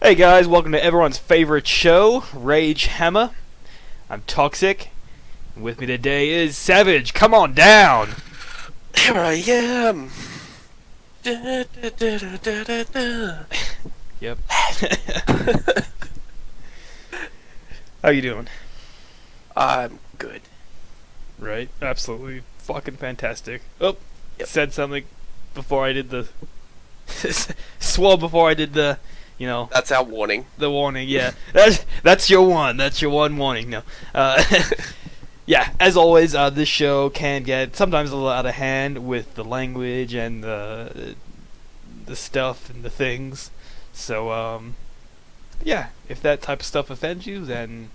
Hey guys, welcome to everyone's favorite show, Rage Hammer. I'm Toxic. With me today is Savage. Come on down! Here I am! Da, da, da, da, da, da, da. Yep. How you doing? I'm good. Right? Absolutely fucking fantastic. Oh, Yep. said something before I did the... swore before I did the... You know, That's our warning. the warning, yeah. That's your one. That's your one warning. No. Yeah, as always, this show can get sometimes a little out of hand with the language and the stuff and the things. So, yeah, if that type of stuff offends you, then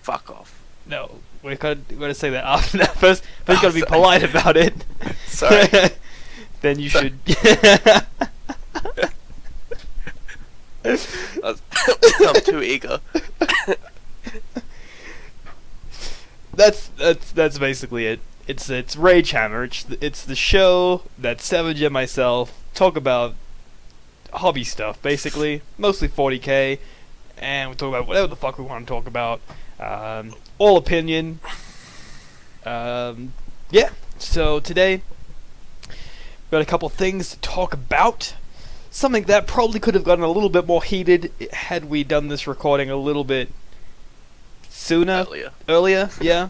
Fuck off. no, we're gonna say that after that. First gotta be polite about it. Sorry. Then you should. I'm too eager. That's basically it. It's Rage Hammer. It's the show that Savage and myself talk about hobby stuff, basically, mostly 40k, and we talk about whatever the fuck we want to talk about. All opinion. Yeah. So today, we've got a couple things to talk about. Something that probably could have gotten a little bit more heated had we done this recording a little bit sooner. Earlier, yeah.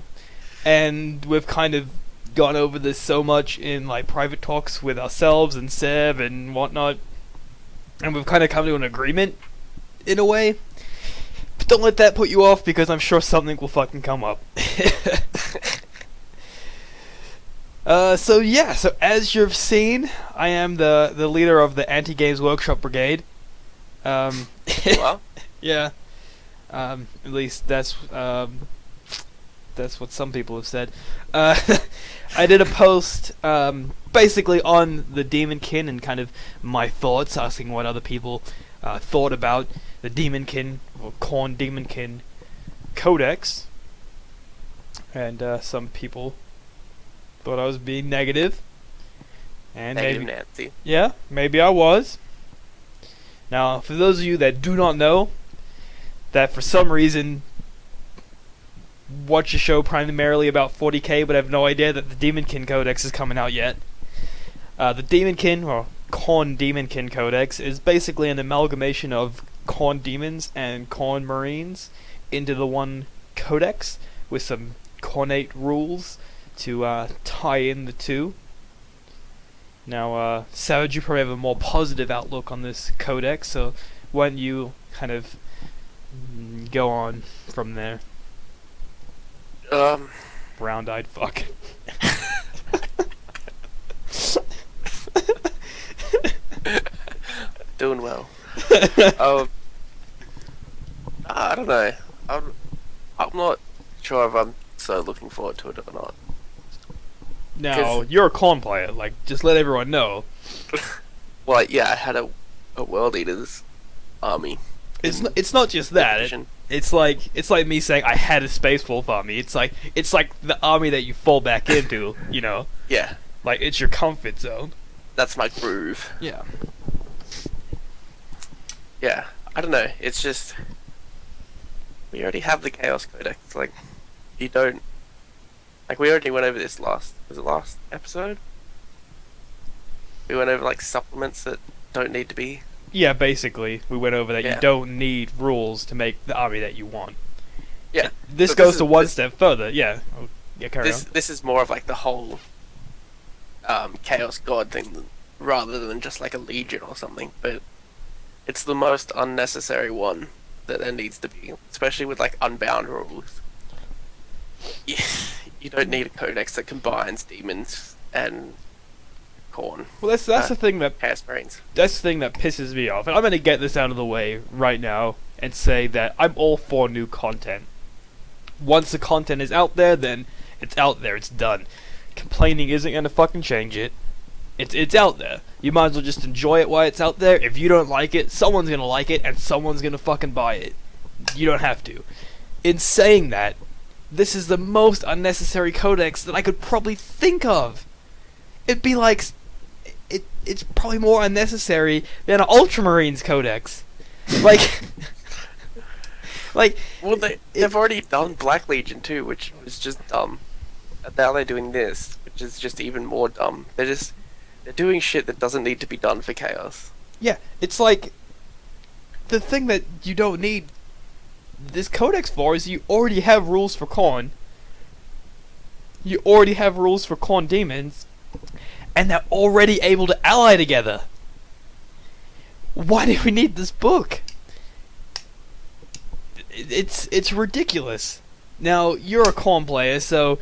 And we've kind of gone over this so much in like private talks with ourselves and Seb and whatnot. And we've kind of come to an agreement, in a way. But don't let that put you off, because I'm sure something will fucking come up. So as you've seen, I am the leader of the Anti-Games Workshop Brigade. Well, Yeah. At least that's what some people have said. I did a post basically on the Daemonkin and kind of my thoughts, asking what other people thought about the Daemonkin, or Khrone Daemonkin Codex. And some people thought I was being negative. And negative maybe, Nancy. yeah, maybe I was. Now, for those of you that do not know, that for some reason watch a show primarily about 40k but have no idea that the Daemonkin Codex is coming out yet. The Daemonkin, or Khrone Daemonkin Codex, is basically an amalgamation of Khrone Demons and Khrone Marines into the one codex, with some Khronate rules to tie in the two. Now, Savage, you probably have a more positive outlook on this codex, so why don't you kind of go on from there? Round-eyed fuck. Doing well. I don't know. I'm not sure if I'm so looking forward to it or not. Now, you're a Khrone player, like, just let everyone know. Well, yeah, I had a World Eaters army. It's not just that. It's like me saying I had a Space Wolf army. It's like the army that you fall back into, you know. Yeah. Like, it's your comfort zone. That's my groove. Yeah. Yeah. I don't know. It's just we already have the Chaos Codex. Like, you don't. Like, we already went over this last episode? We went over, like, supplements that don't need to be. Yeah, basically, we went over that Yeah. you don't need rules to make the army that you want. Yeah. This So goes to one step further, yeah. Oh, yeah, carry on. This is more of, like, the whole Chaos God thing, rather than just, like, a Legion or something. But it's the most unnecessary one that there needs to be, especially with, like, Unbound rules. You don't need a codex that combines demons and Khorne. Well, that's the thing that Chaos Marines. that's the thing that pisses me off, and I'm gonna get this out of the way right now and say that I'm all for new content. Once the content is out there, then it's out there. It's done. Complaining isn't gonna fucking change it. It's out there. You might as well just enjoy it while it's out there. If you don't like it, someone's gonna like it, and someone's gonna fucking buy it. You don't have to. In saying that, this is the most unnecessary codex that I could probably think of. It'd be like... It's probably more unnecessary than an Ultramarines codex. Like, like Well, they've already done Black Legion too, which was just dumb. And now they're doing this, which is just even more dumb. They're doing shit that doesn't need to be done for Chaos. yeah, it's like the thing that you don't need this codex for is you already have rules for Khrone. You already have rules for Khrone demons, and they're already able to ally together. Why do we need this book? It's ridiculous. Now you're a Khrone player, so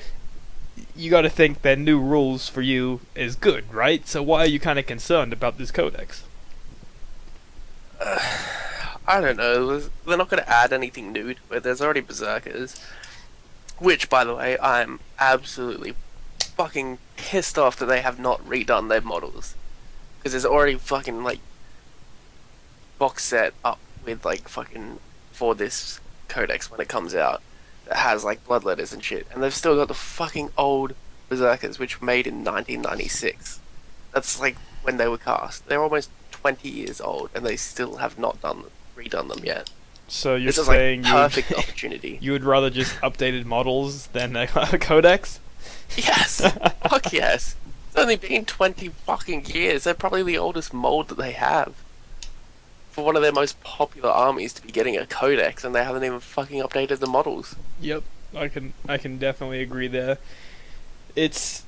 you got to think that new rules for you is good, right? So why are you kind of concerned about this codex? I don't know. They're not going to add anything new to it. There's already Berserkers. Which, by the way, I'm absolutely fucking pissed off that they have not redone their models. Because there's already fucking, like, box set up with, like, fucking, for this codex when it comes out, that has, like, blood letters and shit. And they've still got the fucking old Berserkers, which were made in 1996. That's, like, when they were cast. They're almost 20 years old, and they still have not redone them yet. So you're This is saying like perfect opportunity. you would rather just updated models than a codex? Yes, fuck yes. It's only been 20 fucking years. They're probably the oldest mold that they have. For one of their most popular armies to be getting a codex, and they haven't even fucking updated the models. Yep, I can definitely agree there. It's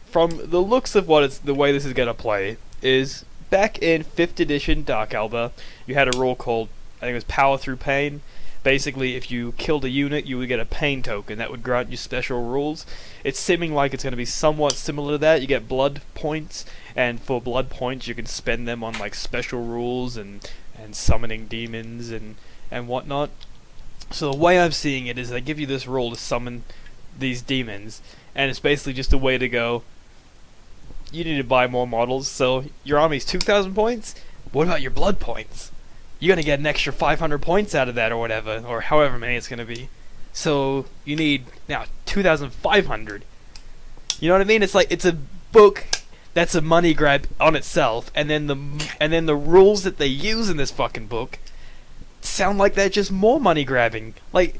from the looks of the way this is gonna play is back in 5th edition Dark Alba, you had a rule called, I think it was Power Through Pain. Basically, if you killed a unit, you would get a pain token that would grant you special rules. It's seeming like it's going to be somewhat similar to that. You get blood points, and for blood points, you can spend them on like special rules and summoning demons and whatnot. So the way I'm seeing it is they give you this rule to summon these demons, and it's basically just a way to go, you need to buy more models, so your army's 2,000 points? What about your blood points? You're gonna get an extra 500 points out of that or whatever, or however many it's gonna be. So you need now 2,500. You know what I mean? It's like it's a book that's a money grab on itself, and then the rules that they use in this fucking book sound like they're just more money grabbing. Like,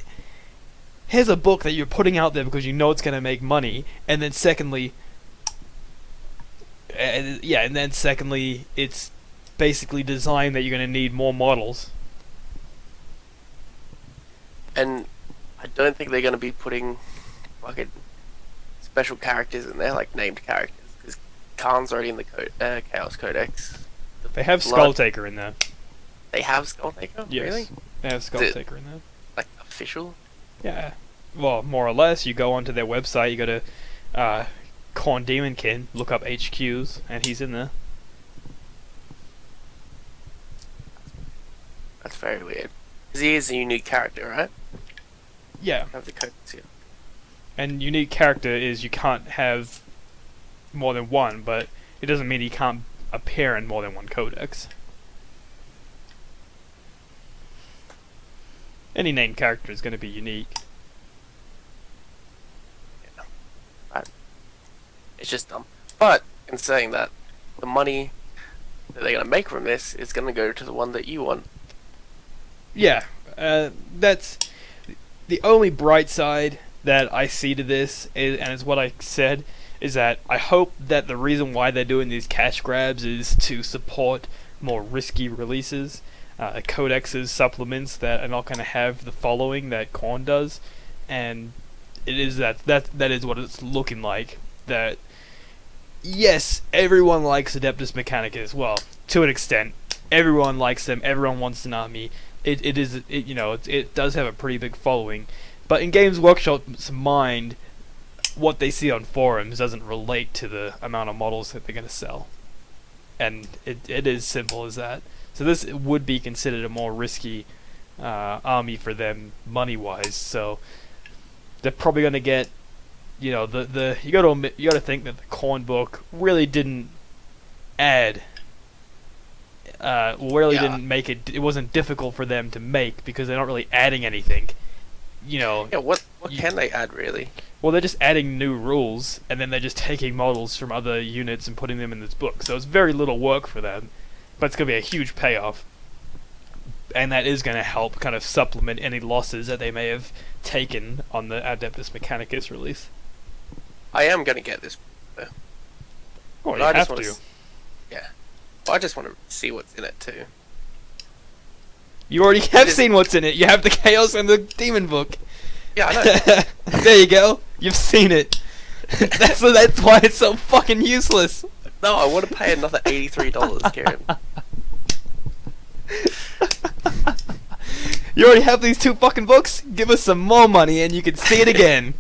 here's a book that you're putting out there because you know it's gonna make money, and then secondly, it's basically designed that you're going to need more models. And I don't think they're going to be putting fucking special characters in there, like named characters, because Khan's already in the Chaos Codex. They have Skulltaker in there. They have Skulltaker? Yes. Really? They have Skulltaker in there. Like, official? Yeah. Well, more or less. You go onto their website, you go to Khrone Daemonkin, look up HQs, and he's in there. That's very weird. Because he is a unique character, right? Yeah. I have the codex here. And unique character is you can't have more than one, but it doesn't mean he can't appear in more than one codex. Any named character is going to be unique. Yeah. It's just dumb. But, in saying that, the money that they're going to make from this is going to go to the one that you want. Yeah, that's the only bright side that I see to this, and it's what I said, is that I hope that the reason why they're doing these cash grabs is to support more risky releases, codexes, supplements that are not going to have the following that Khrone does, and it is that is what it's looking like. That yes, everyone likes Adeptus Mechanicus. Well, to an extent, everyone likes them. Everyone wants an army. It does have a pretty big following, but in Games Workshop's mind, what they see on forums doesn't relate to the amount of models that they're going to sell, and it is simple as that. So this would be considered a more risky army for them money wise. So they're probably going to get, you got to think that the Khrone book really didn't add. Didn't make it. It wasn't difficult for them to make because they're not really adding anything. Yeah, what can they add really? Well, they're just adding new rules, and then they're just taking models from other units and putting them in this book. So it's very little work for them, but it's gonna be a huge payoff. and that is going to help kind of supplement any losses that they may have taken on the Adeptus Mechanicus release. I am going to get this. Well, you I have just to. wanna yeah. Well, I just want to see what's in it too. You already have seen what's in it. You have the Chaos and the Demon book. Yeah, I know. There you go. You've seen it. That's why it's so fucking useless. No, I want to pay another $83, Kieran. You already have these 2 fucking books? Give us some more money and you can see it again.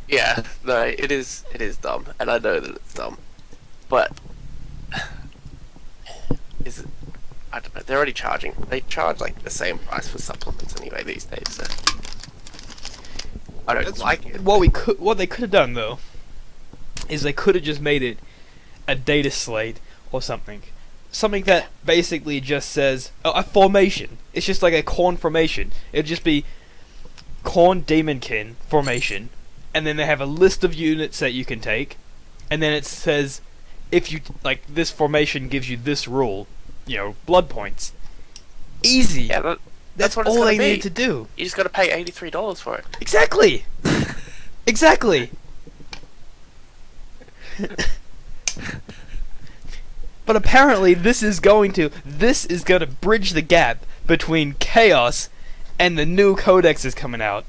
Yeah, no, it is dumb, and I know that it's dumb, but is it? I don't know. They're already charging. They charge like the same price for supplements anyway these days. So I don't like it. What they could have done though, is they could have just made it a data slate or something. Something that basically just says a formation. It's just like a Khrone formation. It'd just be Khrone Daemonkin formation, and then they have a list of units that you can take, and then it says if you like this formation gives you this rule, blood points. Easy. Yeah, that's what it's all gonna they be. need to do. You just got to pay $83 for it. Exactly. Exactly. But apparently this is going to bridge the gap between Chaos and the new codexes coming out.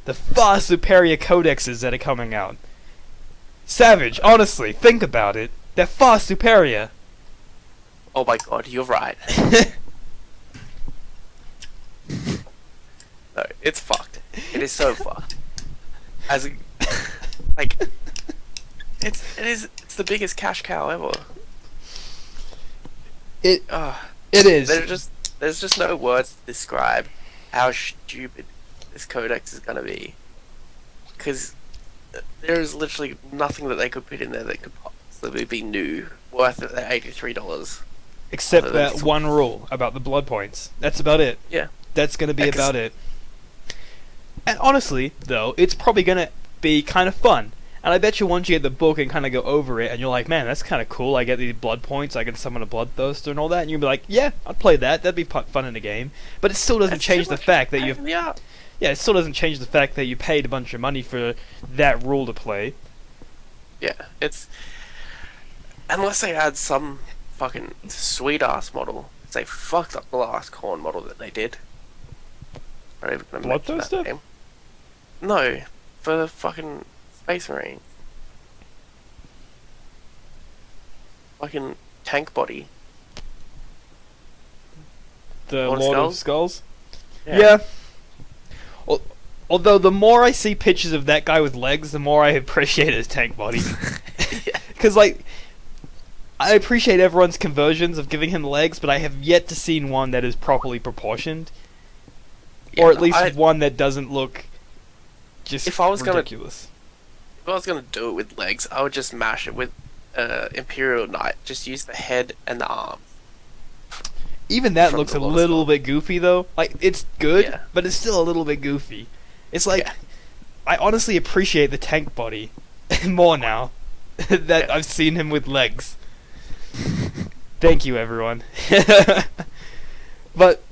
The far superior codexes that are coming out. Savage, honestly, think about it. They're far superior. Oh my god, you're right. No, it's fucked. It is so fucked. It's the biggest cash cow ever. It is. There's just no words to describe how stupid this codex is gonna be, because there is literally nothing that they could put in there that could possibly be new, worth that $83. Except that one rule about the blood points. That's about it. Yeah. That's gonna be about it. And honestly, though, it's probably gonna be kind of fun. And I bet you once you get the book and kind of go over it, and you're like, man, that's kind of cool. I get these blood points, I can summon a bloodthirster and all that, and you'll be like, yeah, I'd play that. That'd be fun in a game. But it still doesn't change the fact that you've... Yeah, it still doesn't change the fact that you paid a bunch of money for that rule to play. Yeah, it's... Unless they had some fucking sweet-ass model. They fucked up the last Khrone model that they did. Not even gonna mention that Bloodthirster? name. No, for the fucking Space Marine. Fucking tank body. The Lord Lord of of Skulls? Yeah. Although the more I see pictures of that guy with legs, the more I appreciate his tank body. Because, like, I appreciate everyone's conversions of giving him legs, but I have yet to see one that is properly proportioned. Yeah, or at least one that doesn't look just ridiculous. If I was gonna do it with legs, I would just mash it with Imperial Knight. Just use the head and the arms. Even that looks a little bit goofy, though. Like, it's good, Yeah. but it's still a little bit goofy. It's like, I honestly appreciate the tank body more now that I've seen him with legs. Thank you, everyone. But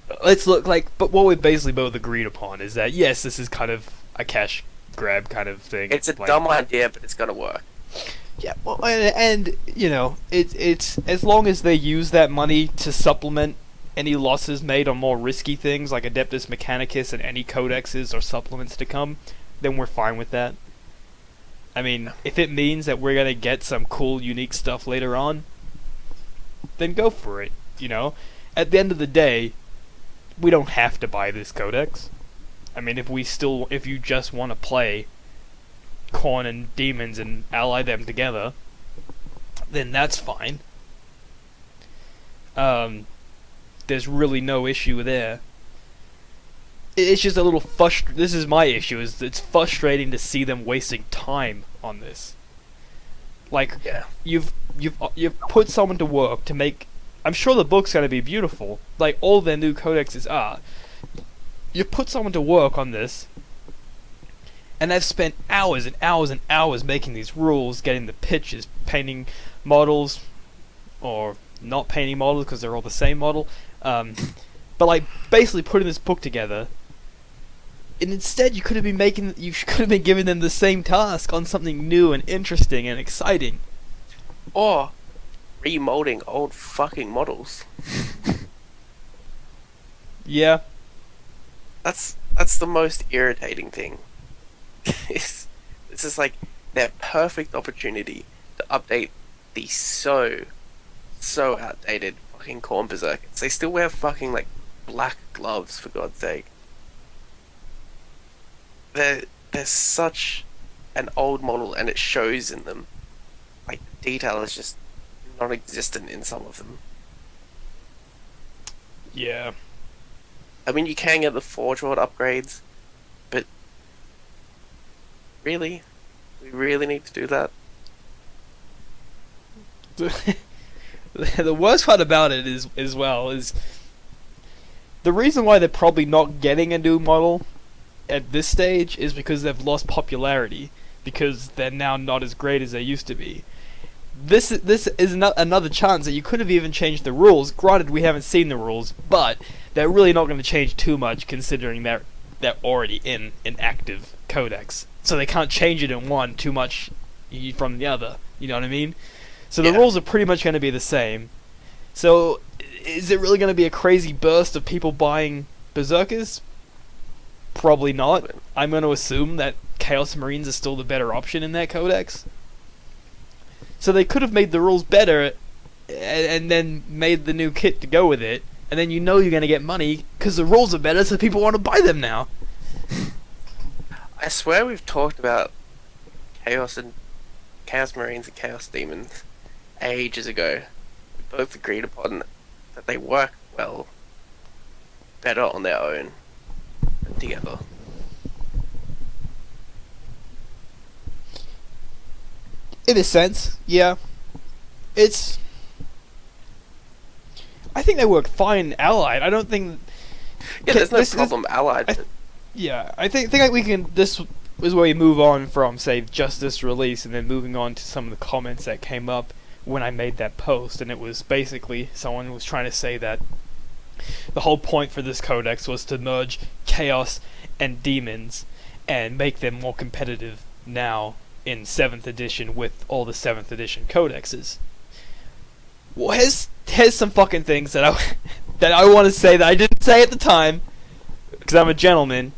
but what we basically both agreed upon is that, yes, this is kind of a cash grab kind of thing. It's a dumb idea, but it's gonna work. Yeah, well, and it's as long as they use that money to supplement any losses made on more risky things like Adeptus Mechanicus and any codexes or supplements to come, then we're fine with that. I mean, if it means that we're gonna get some cool, unique stuff later on, then go for it. At the end of the day, we don't have to buy this codex. I mean, if you just want to play Khrone and demons and ally them together, then that's fine. There's really no issue there. It's just a little this is my issue, is it's frustrating to see them wasting time on this. Like, you've put someone to work to make... I'm sure the book's gonna be beautiful, like all their new codexes are. You put someone to work on this, And they've spent hours and hours and hours making these rules, getting the pitches, painting models, or not painting models because they're all the same model. But like basically putting this book together. And instead, you could have been giving them the same task on something new and interesting and exciting. Or remolding old fucking models. Yeah. That's the most irritating thing. This is like their perfect opportunity to update the so outdated fucking Khorne Berserkers. They still wear fucking like black gloves, for God's sake. They're such an old model, and it shows in them. Like, the detail is just non-existent in some of them. Yeah. I mean, you can get the Forge World upgrades, but really? We really need to do that? The worst part about it is the reason why they're probably not getting a new model at this stage is because they've lost popularity, because they're now not as great as they used to be. This is another chance that you could have even changed the rules. Granted, we haven't seen the rules, but they're really not going to change too much, considering they're already in an active codex, so they can't change it in one too much from the other. You know what I mean? So the rules are pretty much going to be the same. So is it really going to be a crazy burst of people buying Berserkers? Probably not. I'm going to assume that Chaos Marines are still the better option in that codex. So they could have made the rules better and then made the new kit to go with it, and then you know you're going to get money because the rules are better, so people want to buy them now. I swear we've talked about Chaos Marines and Chaos Demons ages ago. We both agreed upon that they work well better on their own than together. In a sense, yeah. I think they work fine allied. I don't think... Yeah, there's no problem allied. I think like we can... This is where we move on from, say, just this release, and then moving on to some of the comments that came up when I made that post. And it was basically, someone was trying to say that the whole point for this codex was to merge Chaos and Demons and make them more competitive now in 7th edition with all the 7th edition codexes. Well, here's some fucking things that I want to say that I didn't say at the time, because I'm a gentleman.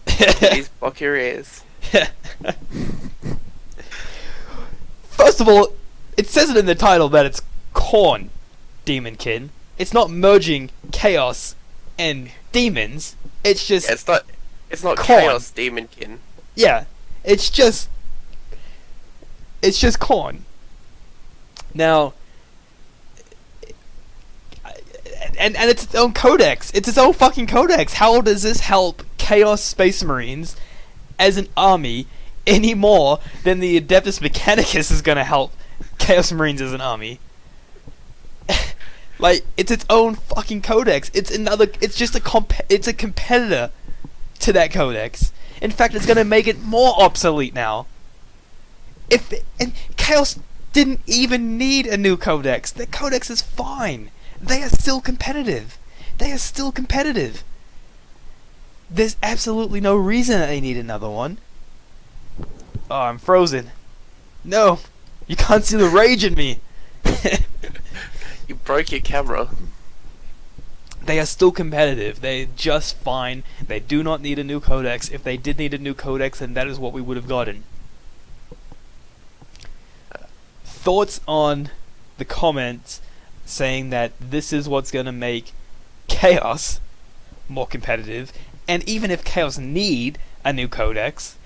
Please block your ears. First of all, it says it in the title that it's Khrone Daemonkin. It's not merging Chaos and Demons. It's just... Yeah, it's not Khrone. Chaos Daemonkin. Yeah, it's just Khrone. Now, and it's its own codex. It's its own fucking codex. How does this help Chaos Space Marines as an army any more than the Adeptus Mechanicus is going to help Chaos Marines as an army? Like, it's its own fucking codex. It's just it's a competitor to that codex. In fact, it's going to make it more obsolete now. And Chaos didn't even need a new codex. Their codex is fine. They are still competitive. There's absolutely no reason that they need another one. Oh, I'm frozen. No, you can't see the rage in me. You broke your camera. They are still competitive. They're just fine. They do not need a new codex. If they did need a new codex, then that is what we would have gotten. Thoughts on the comments saying that this is what's going to make Chaos more competitive, and even if Chaos need a new codex,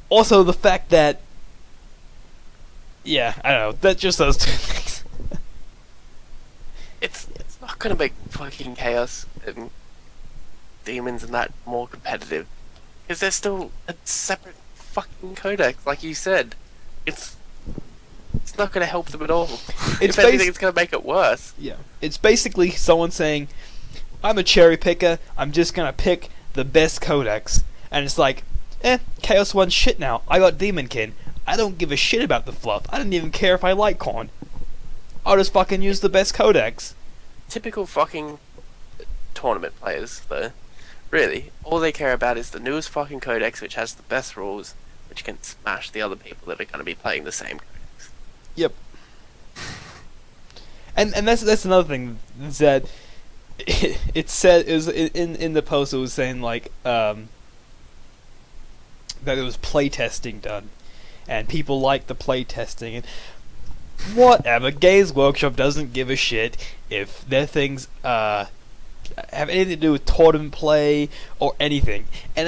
also the fact that, yeah, I don't know, that just those two things. It's not gonna make fucking Chaos and Demons and that more competitive, because they're still a separate fucking codex, like you said. It's not gonna help them at all. If anything, it's gonna make it worse. Yeah, it's basically someone saying, "I'm a cherry picker. I'm just gonna pick the best codex, and it's like, Chaos 1 shit now. I got Daemonkin. I don't give a shit about the fluff. I don't even care if I like Khrone. I'll just fucking use the best codex. Typical fucking tournament players, though. Really, all they care about is the newest fucking codex, which has the best rules, which can smash the other people that are going to be playing the same codex. Yep. And that's another thing that it said, it was in the post. It was saying like that it was playtesting done, and people like the playtesting and whatever. Games Workshop doesn't give a shit if their things have anything to do with tournament play or anything. And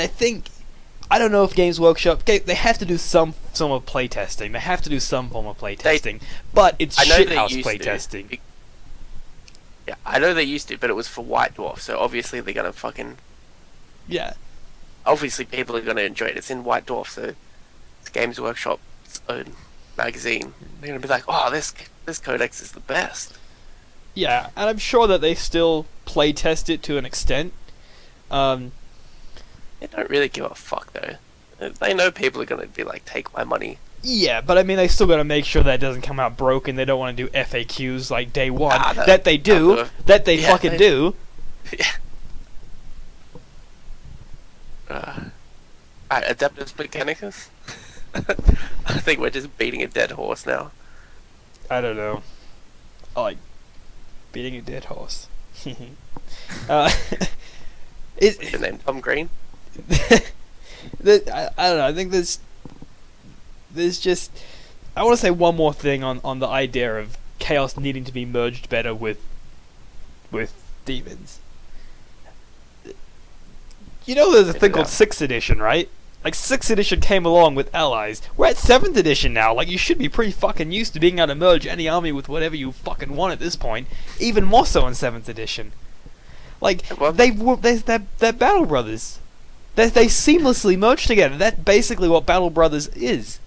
I don't know if Games Workshop, they have to do some form of playtesting. They have to do some form of playtesting, but it's shithouse playtesting. Yeah, I know they used to, but it was for White Dwarf, so obviously they're gonna fucking... Yeah. Obviously people are gonna enjoy it. It's in White Dwarf, so it's Games Workshop's own magazine. They're gonna be like, oh, this codex is the best. Yeah, and I'm sure that they still playtest it to an extent. They don't really give a fuck, though. They know people are gonna be like, take my money. Yeah, but I mean, they still gotta make sure that it doesn't come out broken. They don't want to do FAQs like day one. That they do. That they fucking do. Yeah. Alright, Adeptus Mechanicus? I think we're just beating a dead horse now. I don't know. I like beating a dead horse. Is your name Tom Green? I don't know. I think there's just, I want to say one more thing on the idea of Chaos needing to be merged better with demons. You know, there's a thing called 6th edition, right? Like 6th edition came along with allies. We're at 7th edition now. Like, you should be pretty fucking used to being able to merge any army with whatever you fucking want at this point. Even more so in 7th edition. Like, they're Battle Brothers. They seamlessly merge together. That's basically what Battle Brothers is.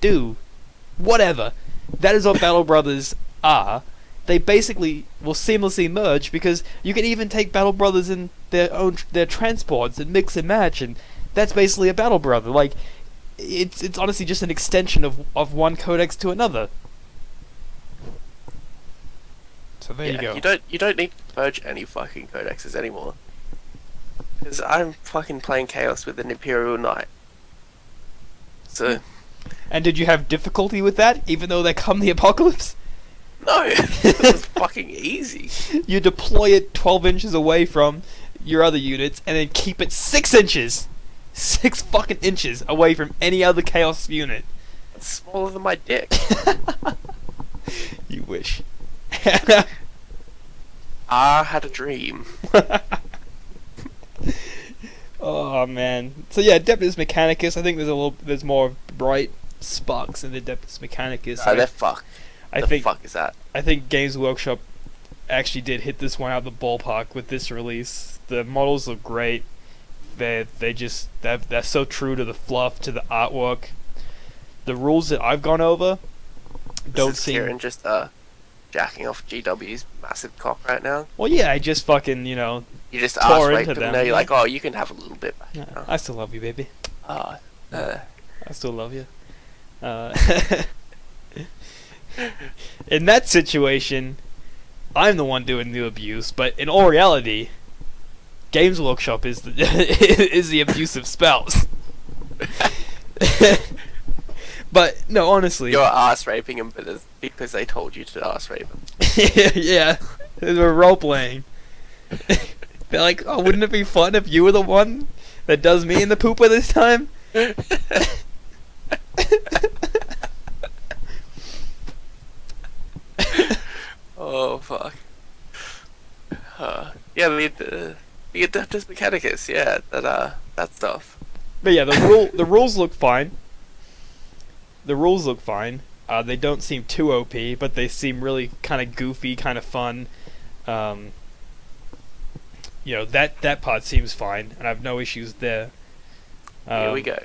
Do. Whatever. That is what Battle Brothers are. They basically will seamlessly merge, because you can even take Battle Brothers in their transports and mix and match, and that's basically a Battle Brother. Like, it's honestly just an extension of one codex to another. So there you go. You don't need to merge any fucking codexes anymore. Because I'm fucking playing Chaos with an Imperial Knight. So... And did you have difficulty with that, even though there come the apocalypse? No! It was fucking easy. You deploy it 12 inches away from your other units, and then keep it 6 inches! 6 fucking inches away from any other Chaos unit. It's smaller than my dick. You wish. I had a dream. Oh man. So yeah, Adeptus Mechanicus. I think there's more bright sparks in the Adeptus Mechanicus. No, they're fucked. The fuck is that? I think Games Workshop actually did hit this one out of the ballpark with this release. The models look great. They're so true to the fluff, to the artwork. The rules that I've gone over don't seem... Kieran just jacking off GW's massive cock right now? Well, yeah, I just fucking, You just tore ask into them. now you're like, oh, you can have a little bit back. Yeah, I still love you, baby. I still love you. In that situation, I'm the one doing the abuse, but in all reality, Games Workshop is the is the abusive spouse. But no, honestly, you're ass raping him, because they told you to ass rape him. Yeah, we're role playing. They're like, oh, wouldn't it be fun if you were the one that does me in the pooper this time? Oh fuck. Yeah, the Adeptus Mechanicus, yeah, that stuff. But yeah, the rules look fine. The rules look fine. They don't seem too OP, but they seem really kind of goofy, kind of fun. That part seems fine, and I have no issues there. Here we go.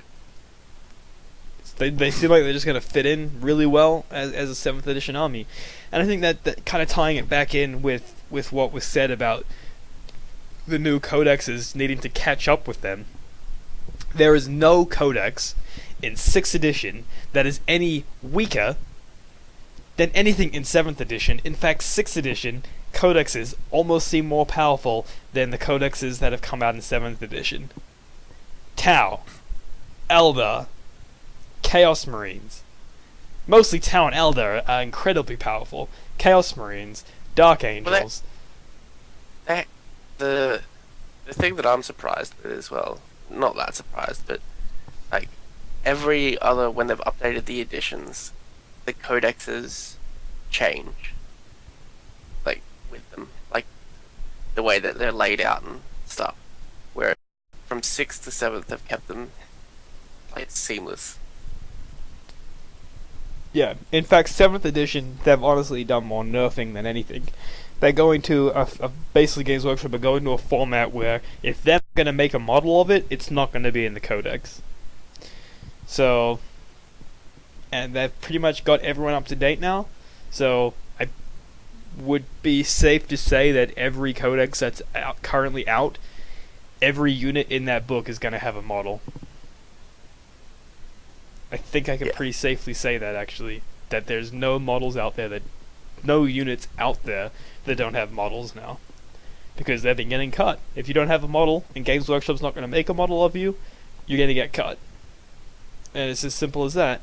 They seem like they're just going to fit in really well as a 7th edition army. And I think that kind of tying it back in with what was said about the new codexes needing to catch up with them. There is no codex in 6th edition that is any weaker than anything in 7th edition. In fact, 6th edition codexes almost seem more powerful than the codexes that have come out in 7th edition. Tau, Eldar, Chaos Marines. Mostly Tau and Eldar are incredibly powerful. Chaos Marines, Dark Angels. The thing that I'm surprised with as well, not that surprised, but like every other, when they've updated the editions, the codexes change. Like with them, like the way that they're laid out and stuff. Where from 6th to 7th, they've kept them like seamless. Yeah, in fact, 7th edition, they've honestly done more nerfing than anything. They're going to, basically Games Workshop are going to a format where if they're going to make a model of it, it's not going to be in the codex. So, and they've pretty much got everyone up to date now, so I would be safe to say that every codex that's currently out, every unit in that book is going to have a model. I think I can pretty safely say that, actually, that there's no models out there no units out there that don't have models now, because they've been getting cut. If you don't have a model and Games Workshop's not going to make a model of you, you're going to get cut, and it's as simple as that.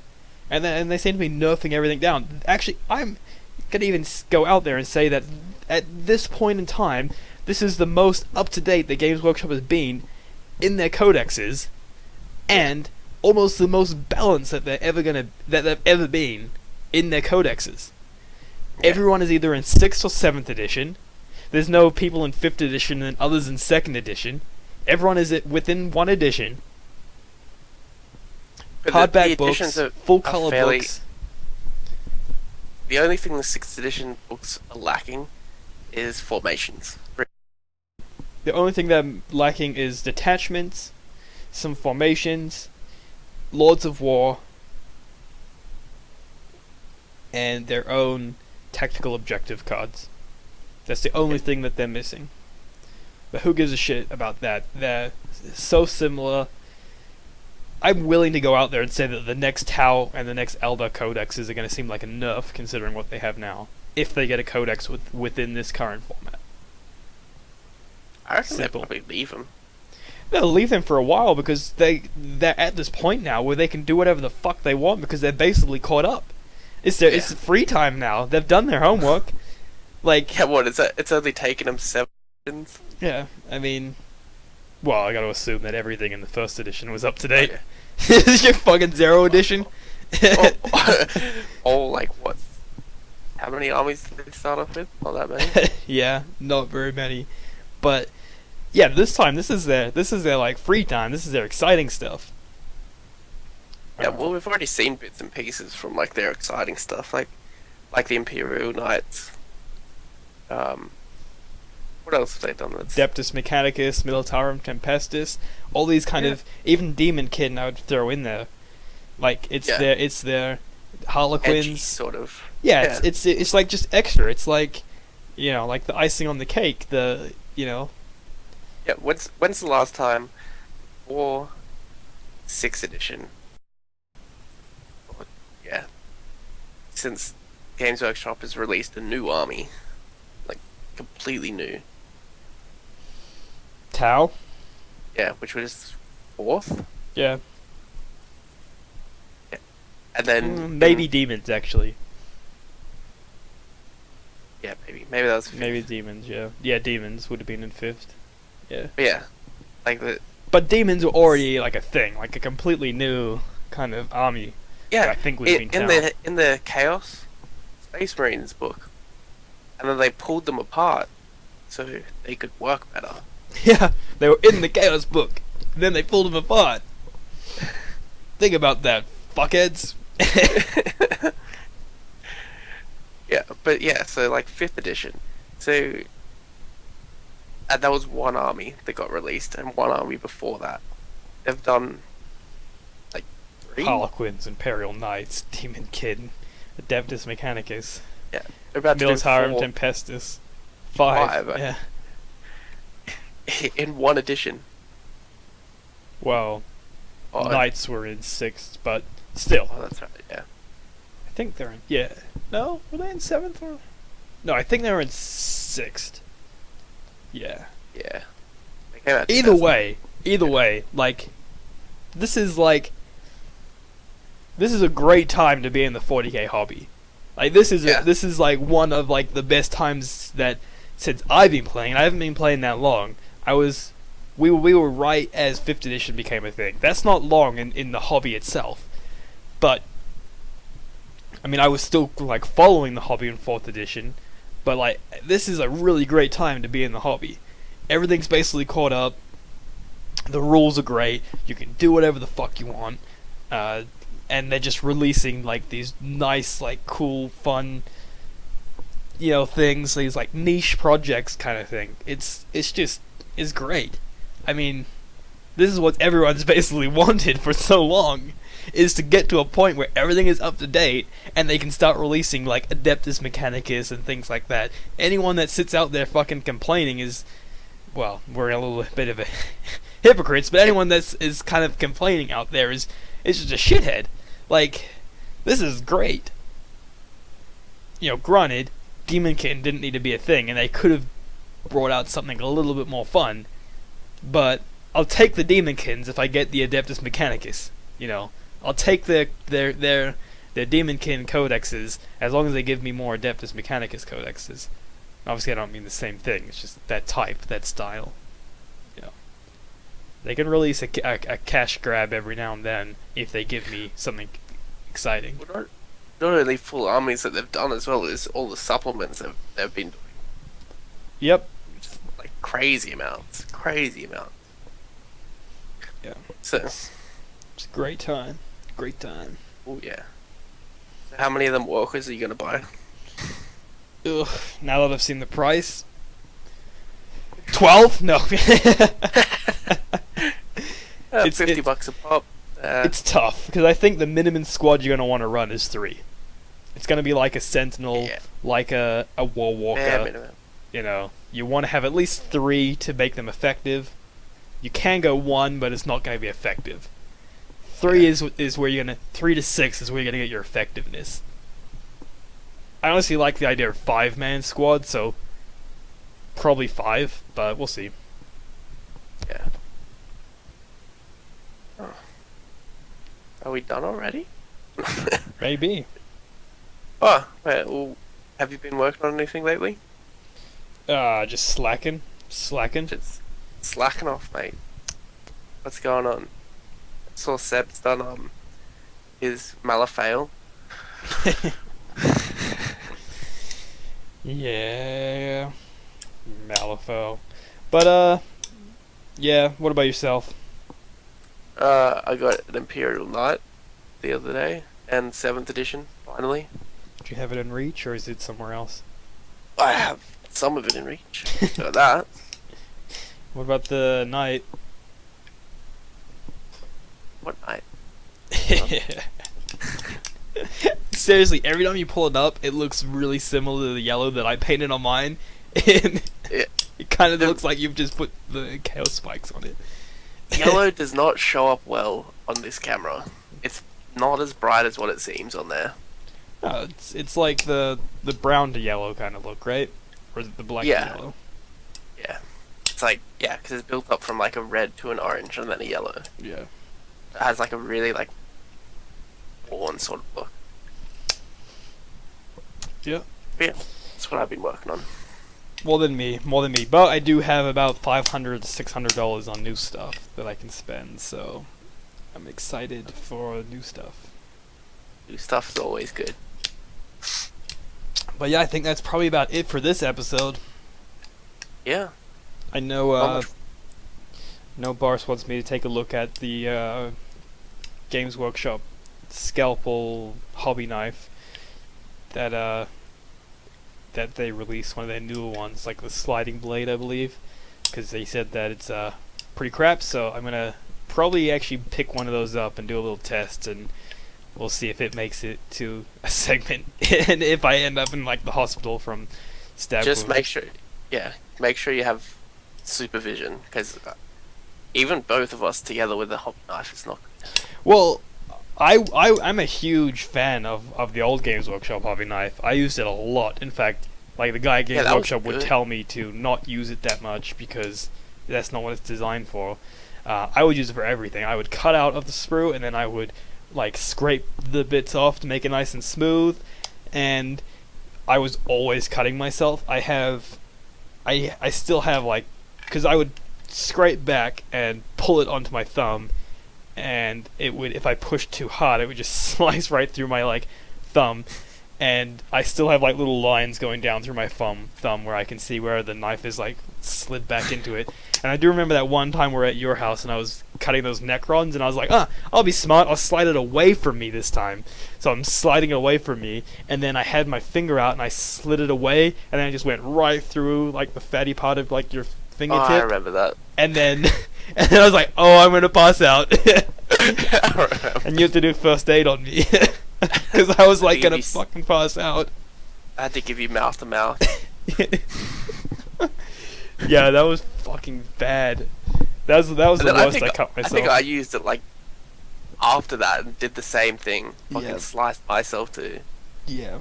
And they seem to be nerfing everything down. Actually, I'm gonna even go out there and say that at this point in time, this is the most up to date that Games Workshop has been in their codexes, and almost the most balanced that they've ever been in their codexes. Everyone is either in 6th or 7th edition. There's no people in 5th edition and others in 2nd edition. Everyone is within one edition. But Hardback books, full color books. The only thing the 6th edition books are lacking is formations. The only thing they're lacking is detachments, some formations, Lords of War, and their own tactical objective cards. That's the only thing that they're missing. But who gives a shit about that? They're so similar. I'm willing to go out there and say that the next Tau and the next Eldar codexes are going to seem like a nerf, considering what they have now, if they get a codex within this current format. I reckon they'll probably leave them. They'll leave them for a while, because they're at this point now where they can do whatever the fuck they want, because they're basically caught up. It's free time now. They've done their homework. Like, yeah, what is that? It's only taken them 7 editions. Yeah, I mean, well, I got to assume that everything in the 1st edition was up to date. Okay. This is your fucking 0 edition. Like what? How many armies did they start off with? Not that many. Yeah, not very many. But yeah, this is their like free time. This is their exciting stuff. Yeah, well, we've already seen bits and pieces from like their exciting stuff, like the Imperial Knights. What else have they done? Adeptus Mechanicus, Militarum Tempestus, all these kind of, even Daemonkin I would throw in there. Like it's their Harlequins, edgy, sort of. Yeah, it's like just extra. It's like, like the icing on the cake. Yeah. When's the last time, or 6th edition? Yeah. Since Games Workshop has released a new army, like completely new. Tau? Yeah, which was 4th? Yeah. And then... maybe Demons, actually. Yeah, maybe that was 5th. Maybe Demons, yeah. Yeah, Demons would have been in 5th. Yeah. But yeah. But Demons were already like a thing, like a completely new kind of army. Yeah, I think we've been in the Chaos Space Marines book. And then they pulled them apart so they could work better. Yeah, they were in the Chaos book. And then they pulled them apart. Think about that, fuckheads. Yeah, but yeah, so like 5th edition. So, and that was one army that got released, and one army before that. They've done like 3? Harlequins, Imperial Knights, Daemonkin, Adeptus Mechanicus. Yeah, they're about to do Militarum 4. Tempestus. 5. Yeah. in one edition. Well, Oh, Knights were in 6th, but still. oh, that's right. Yeah. I think they're in... Yeah. No? Were they in 7th? Or... No, I think they were in 6th. Yeah. Yeah. They came out Either 2000. way, like... This is a great time to be in the 40k hobby. Like, this is like one of like the best times that since I've been playing. I haven't been playing that long. We were right as 5th edition became a thing. That's not long in the hobby itself, but I mean, I was still like following the hobby in 4th edition. But like, this is a really great time to be in the hobby. Everything's basically caught up. The rules are great. You can do whatever the fuck you want. And they're just releasing like these nice, like cool, fun, things. These like niche projects kind of thing. It's great. I mean, this is what everyone's basically wanted for so long, is to get to a point where everything is up to date and they can start releasing like Adeptus Mechanicus and things like that. Anyone that sits out there fucking complaining is, well, we're a little bit of a hypocrites, but anyone that is kind of complaining out there is just a shithead. Like, this is great. Granted, Daemonkin didn't need to be a thing, and they could have brought out something a little bit more fun, but I'll take the Daemonkins if I get the Adeptus Mechanicus. I'll take their Daemonkin codexes as long as they give me more Adeptus Mechanicus codexes. Obviously, I don't mean the same thing. It's just that type, that style. They can release a cash grab every now and then if they give me something exciting. Well, not only full armies that they've done as well as all the supplements they've been doing. Yep. Just like crazy amounts. Yeah. So it's a great time. Great time. Oh yeah. So how many of them walkers are you gonna buy? Ugh. Now that I've seen the price, 12? No. It's $50 a pop. It's tough because I think the minimum squad you're gonna want to run is 3. It's gonna be like a sentinel, like a war walker. Minimum. You want to have at least 3 to make them effective. You can go 1, but it's not gonna be effective. 3 is where you're gonna 3 to 6 is where you're gonna get your effectiveness. I honestly like the idea of 5-man squad, so probably 5, but we'll see. Yeah. Oh. Are we done already? Maybe. Oh, wait, well, have you been working on anything lately? Just slacking. Just slacking off, mate. What's going on? I saw Seb's done his Malifaux. Yeah. Malifaux. But, yeah, what about yourself? I got an Imperial Knight the other day, and 7th edition, finally. Do you have it in Reach, or is it somewhere else? I have some of it in Reach. Got that. What about the Knight? What Knight? Seriously, every time you pull it up, it looks really similar to the yellow that I painted on mine, and it kind of looks like you've just put the chaos spikes on it. Yellow does not show up well on this camera. It's not as bright as what it seems on there. No, it's like the brown to yellow kind of look, right? Or is it the black to yellow? Yeah. It's like, yeah, because it's built up from like a red to an orange and then a yellow. Yeah. It has like a really like worn sort of look. Yeah. But yeah, that's what I've been working on. More than me. But I do have about $500 to $600 on new stuff that I can spend, so I'm excited for new stuff. New stuff's always good. But yeah, I think that's probably about it for this episode. Yeah. I know, Bars wants me to take a look at the Games Workshop scalpel hobby knife that they released, one of their newer ones, like the sliding blade, I believe, because they said that it's pretty crap. So I'm gonna probably actually pick one of those up and do a little test, and we'll see if it makes it to a segment, and if I end up in like the hospital from stab Just wounds. make sure you have supervision, because even both of us together with the hobby knife, it's not good. Well, I'm a huge fan of the old Games Workshop hobby knife. I used it a lot. In fact, like the guy at Games that was Workshop would good. tell me to not use it that much because that's not what it's designed for. I would use it for everything. I would cut out of the sprue and then I would like scrape the bits off to make it nice and smooth. And I was always cutting myself. I still have like, because I would scrape back and pull it onto my thumb, and it would, if I pushed too hard, it would just slice right through my like thumb, and I still have like little lines going down through my thumb where I can see where the knife is like slid back into it. And I do remember that one time we were at your house and I was cutting those Necrons and I was like, I'll be smart, I'll slide it away from me this time. So I'm sliding it away from me, and then I had my finger out and I slid it away, and then I just went right through like the fatty part of like your fingertip. Oh, I remember that. And then I was like, oh, I'm gonna pass out. I remember. And you have to do first aid on me. Because I was like gonna You- fucking pass out. I had to give you mouth to mouth. Yeah, that was fucking bad. That was the And then worst I cut I myself. think I used it like after that and did the same thing. Fucking Yeah. sliced myself too. Yeah.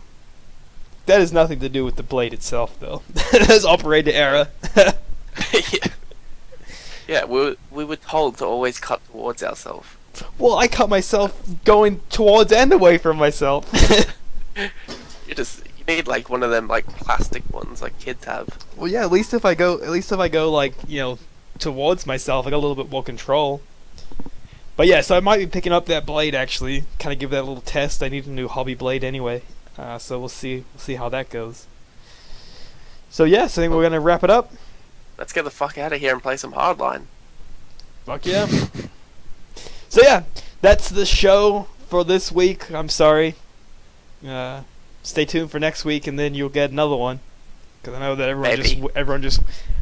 That has nothing to do with the blade itself, though. That's operator error. Yeah. Yeah, we were told to always cut towards ourselves. Well, I cut myself going towards and away from myself. You need like one of them like plastic ones like kids have. Well, yeah. At least if I go like towards myself, I got a little bit more control. But yeah, so I might be picking up that blade actually. Kind of give that a little test. I need a new hobby blade anyway. So we'll see how that goes. So yeah, so I think we're gonna wrap it up. Let's get the fuck out of here and play some Hardline. Fuck yeah. So yeah, that's the show for this week. I'm sorry. Stay tuned for next week, and then you'll get another one. Because I know that everyone just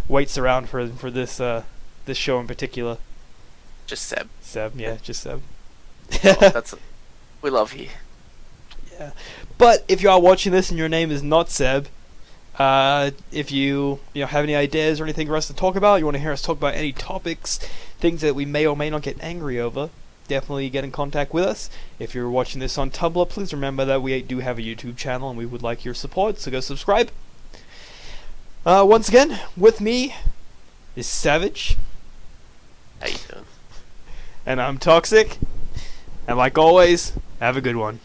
waits around for this this show in particular. Just Seb. Seb, yeah, just Seb. Oh, we love you. Yeah. But if you are watching this and your name is not Seb, if you have any ideas or anything for us to talk about, you want to hear us talk about any topics, things that we may or may not get angry over, definitely get in contact with us. If you're watching this on Tumblr, please remember that we do have a YouTube channel and we would like your support, so go subscribe. Once again, with me is Savage. How you doing? And I'm Toxic. And like always, have a good one.